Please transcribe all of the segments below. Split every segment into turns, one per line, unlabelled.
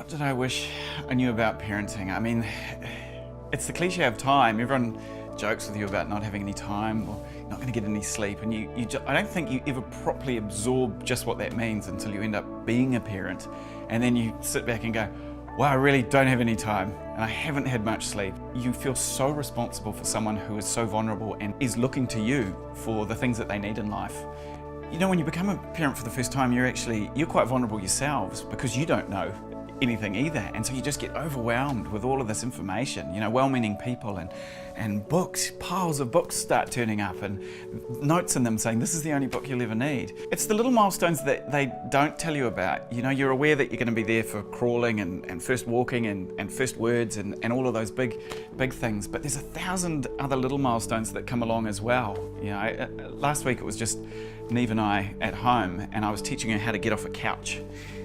What did I wish I knew about parenting? I mean, it's the cliche of time. Everyone jokes with you about not having any time or not going to get any sleep, and I don't think you ever properly absorb just what that means until you end up being a parent, and then you sit back and go, wow, I really don't have any time and I haven't had much sleep. You feel so responsible for someone who is so vulnerable and is looking to you for the things that they need in life. You know, when you become a parent for the first time, you're quite vulnerable yourselves because you don't know anything either, and so you just get overwhelmed with all of this information. You know, well-meaning people and books, piles of books start turning up and notes in them saying this is the only book you'll ever need. It's the little milestones that they don't tell you about. You know, you're aware that you're going to be there for crawling and first walking and first words and all of those big things, but there's 1,000 other little milestones that come along as well. You know, last week it was just Neve and I at home, and I was teaching her how to get off a couch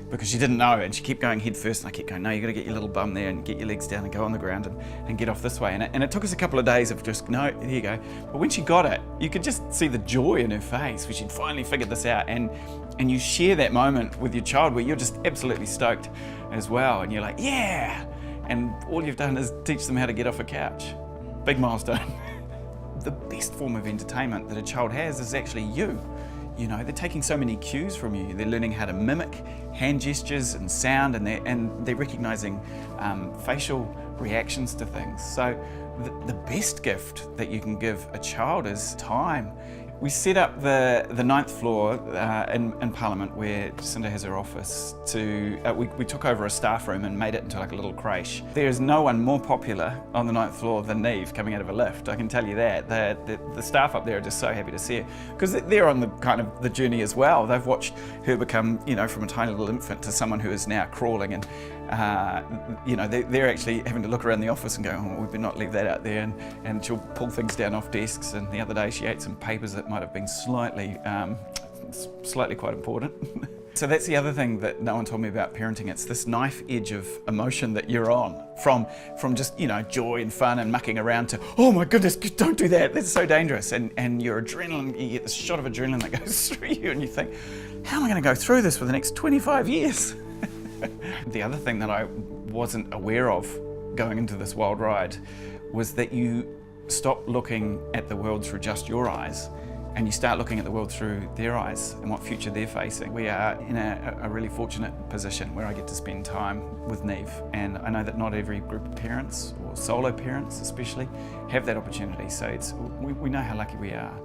because she didn't know, and she kept going head first, and I kept going, no, you got to get your little bum there and get your legs down and go on the ground and get off this way. And it took us a couple of days of just, no, here you go. But when she got it, you could just see the joy in her face when she'd finally figured this out. And you share that moment with your child where you're just absolutely stoked as well. And you're like, yeah. And all you've done is teach them how to get off a couch. Big milestone. The best form of entertainment that a child has is actually you. You know, they're taking so many cues from you. They're learning how to mimic hand gestures and sound, and they're recognizing facial reactions to things. So the best gift that you can give a child is time. We set up the 9th floor in Parliament where Jacinda has her office we took over a staff room and made it into like a little creche. There is no one more popular on the 9th floor than Neve coming out of a lift, I can tell you that. The staff up there are just so happy to see her because they're on the journey as well. They've watched her become, you know, from a tiny little infant to someone who is now crawling, and you know, they're actually having to look around the office and go, oh, we better not leave that out there, and she'll pull things down off desks. And the other day she ate some papers that might have been slightly quite important. So that's the other thing that no one told me about parenting. It's this knife edge of emotion that you're on, from just, you know, joy and fun and mucking around to, oh my goodness, don't do that, that's so dangerous. And your adrenaline, you get this shot of adrenaline that goes through you, and you think, how am I going to go through this for the next 25 years? The other thing that I wasn't aware of going into this wild ride was that you stop looking at the world through just your eyes, and you start looking at the world through their eyes and what future they're facing. We are in a really fortunate position where I get to spend time with Neve, and I know that not every group of parents, or solo parents especially, have that opportunity. So we know how lucky we are.